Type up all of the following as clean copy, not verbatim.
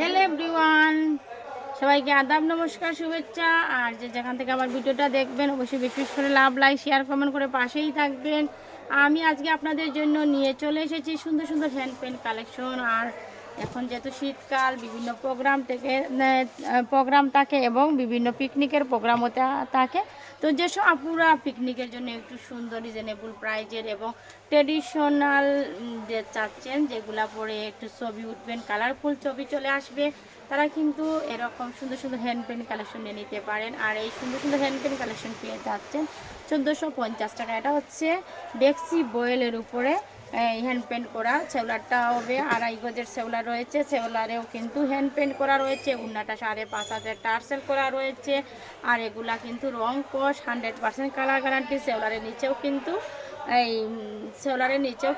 Hello everyone, সবাইকে আদাব, নমস্কার, শুভেচ্ছা। আর যে যেখান থেকে আমার ভিডিওটা দেখবেন অবশ্যই বেশি করে লাভ, লাইক, শেয়ার, কমেন্ট করে পাশেই থাকবেন। আমি আজকে আপনাদের জন্য নিয়ে চলে এসেছি সুন্দর সুন্দর হ্যান্ড পেন্ট কালেকশন। আর এখন যেহেতু শীতকাল, বিভিন্ন প্রোগ্রাম থাকে এবং বিভিন্ন পিকনিকের প্রোগ্রামও থাকে। তো যেসব আপুরা পিকনিকের জন্য একটু সুন্দর রিজনেবল প্রাইজের এবং ট্রেডিশনাল যে চাচ্ছেন, যেগুলা পরে একটু ছবি উঠবেন, কালারফুল ছবি চলে আসবে, তারা কিন্তু এরকম সুন্দর সুন্দর হ্যান্ড পেন্ট কালেকশন নিয়ে নিতে পারেন। আর এই সুন্দর সুন্দর হ্যান্ড পেন্ট কালেকশন পেয়ে যাচ্ছেন 1450 টাকা। এটা হচ্ছে ডেক্সি বয়েলের উপরে হ্যান্ড পেন্ট করা। সেওলারটা হবে 2.5 গজের সেওলার রয়েছে, সেওলারেও কিন্তু হ্যান্ড পেন্ট করা রয়েছে। উন্নাটা 5.5 টার্সেল করা রয়েছে। আর এগুলা কিন্তু রং কস 100% কালার গ্যারান্টি। সেওলারের নিচেও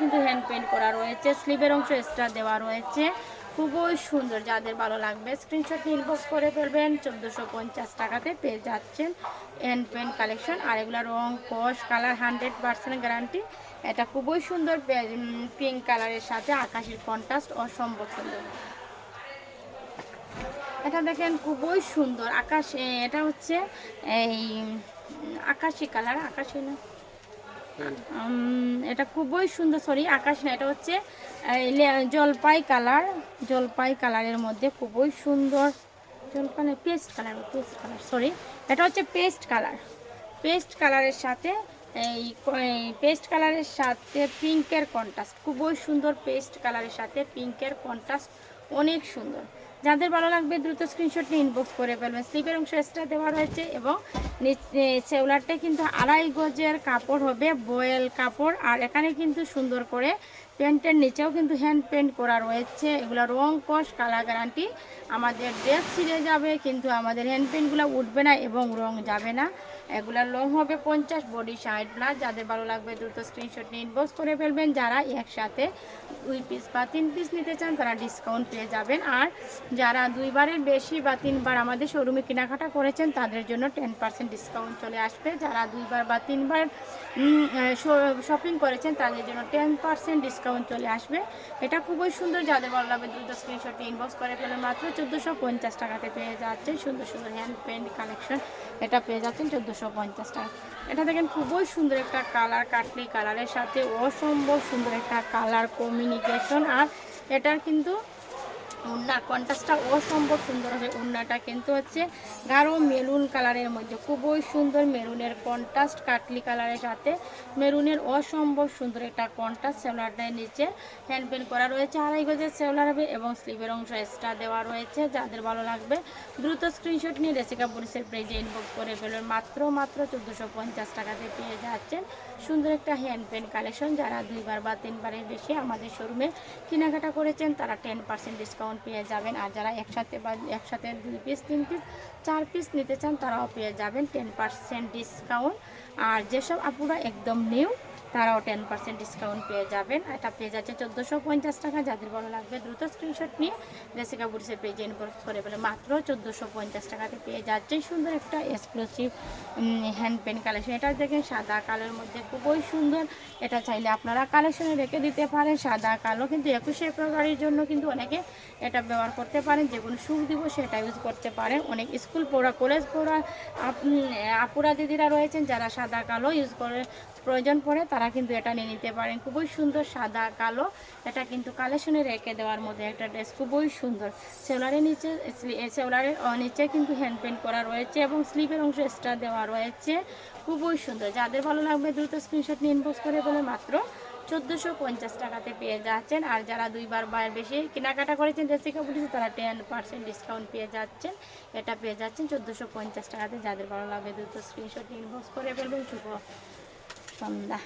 কিন্তু হ্যান্ড পেন্ট করা রয়েছে। স্লিভের অংশ এক্সট্রা দেওয়া রয়েছে। খুবই সুন্দর, যাদের ভালো লাগবে স্ক্রিনশট ইনবক্স করে ফেলবেন। 1450 টাকাতে পেয়ে যাচ্ছেন হ্যান্ড পেন্ট কালেকশন। আর এগুলো রং কস কালার 100% গ্যারান্টি। এটা খুবই সুন্দর, পিঙ্ক কালারের সাথে আকাশের কন্ট্রাস্ট অসম্ভব সুন্দর। এটা দেখেন খুবই সুন্দর আকাশ, এটা হচ্ছে এই আকাশি কালার, আকাশি না, এটা খুবই সুন্দর, সরি আকাশ না, এটা হচ্ছে জলপাই কালারের মধ্যে খুবই সুন্দর। জলপাই পেস্ট কালার, সরি, এটা হচ্ছে পেস্ট কালারের সাথে পেস্ট কালারের সাথে পিঙ্কের কন্ট্রাস্ট, খুবই সুন্দর। পেস্ট কালারের সাথে পিঙ্কের কন্ট্রাস্ট অনেক সুন্দর। যাদের ভালো লাগবে দ্রুত স্ক্রিনশট নিয়ে ইনবক্স করে ফেলবেন। স্লিপের অংশ এক্সট্রা দেওয়া রয়েছে এবং সেওলারটা কিন্তু 2.5 গজের কাপড় হবে, বয়েল কাপড়। আর এখানে কিন্তু সুন্দর করে প্যান্টের নিচেও কিন্তু হ্যান্ড পেন্ট করা রয়েছে। এগুলো রং কস কালার গ্যারান্টি। আমাদের ড্রেস ছিঁড়ে যাবে কিন্তু আমাদের হ্যান্ড পেন্টগুলো উঠবে না এবং রং যাবে না। এগুলার লং হবে 50, বডি 60+। যাদের ভালো লাগবে দ্রুত স্ক্রিনশট নিয়ে ইনবক্স করে ফেলবেন। যারা একসাথে 2 পিস বা 3 পিস নিতে চান তারা ডিসকাউন্ট পেয়ে যাবেন। আর যারা 2 বারের বেশি বা 3 বার আমাদের শোরুমে কেনাকাটা করেছেন তাদের জন্য 10% ডিসকাউন্ট চলে আসবে। যারা 2 বার বা 3 বার শপিং করেছেন তাদের জন্য 10% ডিসকাউন্ট চলে আসবে। এটা খুবই সুন্দর, যাদের ভালো লাগবে দ্রুত স্ক্রিনশট ইনবক্স করে ফেলে। মাত্র 1450 টাকাতে পেয়ে যাচ্ছে সুন্দর সুন্দর হ্যান্ড পেন্ট কালেকশন। এটা পেয়ে যাচ্ছেন 1450 টাকা। এটা দেখেন খুবই সুন্দর একটা কালার, কাটলি কালারের সাথে অসম্ভব সুন্দর একটা কালার কমিউনিকেশন। আর এটার কিন্তু উন্নার কন্ট্রাস্টটা অসম্ভব সুন্দর হবে। উন্নাটা কিন্তু হচ্ছে গাঢ় মেরুন কালারের মধ্যে, খুবই সুন্দর মেরুনের কন্ট্রাস্ট, কাটলি কালারের সাথে মেরুনের অসম্ভব সুন্দর একটা কন্ট্রাস্ট। সেওলারটার নিচে হ্যান্ড পেন্ট করা রয়েছে, 2.5 গজের সেওলার হবে এবং স্লিভের অংশ এক্সট্রা দেওয়া রয়েছে। যাদের ভালো লাগবে দ্রুত স্ক্রিনশট নিয়ে রেসিকা পুলিশের পেজে ইনবক্স করে ফেলবেন। মাত্র 1450 টাকাতে পেয়ে যাচ্ছেন সুন্দর একটা হ্যান্ড পেন্ট কালেকশন। যারা 2 বার বা 3 বারের বেশি আমাদের শোরুমে কেনাকাটা করেছেন তারা 10% ডিসকাউন্ট পেয়ে যাবেন। আর যারা একসাথে 2 পিস, 3 পিস, 4 পিস নিতে চান তারাও পেয়ে যাবেন 10% ডিসকাউন্ট। আর যেসব আপুরা একদম নিউ তারাও 10% ডিসকাউন্ট পেয়ে যাবেন। এটা পেয়ে যাচ্ছে 1450 টাকা। যাদের ভালো লাগবে দ্রুত স্ক্রিনশট নিয়ে রেসিকা বুটিসের পেজে ইনবক্স করে ফেলে। মাত্র 1450 টাকাতে পেয়ে যাচ্ছে সুন্দর একটা এক্সক্লুসিভ হ্যান্ড পেন্ট কালেকশন। এটা দেখেন সাদা কালোর মধ্যে খুবই সুন্দর। এটা চাইলে আপনারা কালেকশনে রেখে দিতে পারেন, সাদা কালো। কিন্তু 21শে ফেব্রুয়ারির জন্য কিন্তু অনেকে এটা ব্যবহার করতে পারেন, যে কোনো শুভ দিবসে এটা ইউজ করতে পারেন। অনেক স্কুল পড়া, কলেজ পড়া আপুরা দিদিরা রয়েছেন যারা সাদা কালো ইউজ করে প্রয়োজন পড়ে, তারা কিন্তু এটা নিয়ে নিতে পারেন। খুবই সুন্দর সাদা কালো, এটা কিন্তু কালেকশনে রেখে দেওয়ার মধ্যে একটা ড্রেস, খুবই সুন্দর। সেওলারের নিচে কিন্তু হ্যান্ড পেন্ট করা রয়েছে এবং স্লিভের অংশ এক্সট্রা দেওয়া রয়েছে। খুবই সুন্দর, যাদের ভালো লাগবে দ্রুত স্ক্রিনশট নিয়ে ইনবক্স করে বলে মাত্র 1450 টাকাতে পেয়ে যাচ্ছেন। আর যারা 2 বার বা বেশি কেনাকাটা করেছেন রেসিকা বুটিসে তারা 10% ডিসকাউন্ট পেয়ে যাচ্ছেন। এটা পেয়ে যাচ্ছেন 1450 টাকাতে। যাদের ভালো লাগবে দ্রুত স্ক্রিনশট ইনবক্স করে ফেলবেন। শুভ সন্ধ্যা।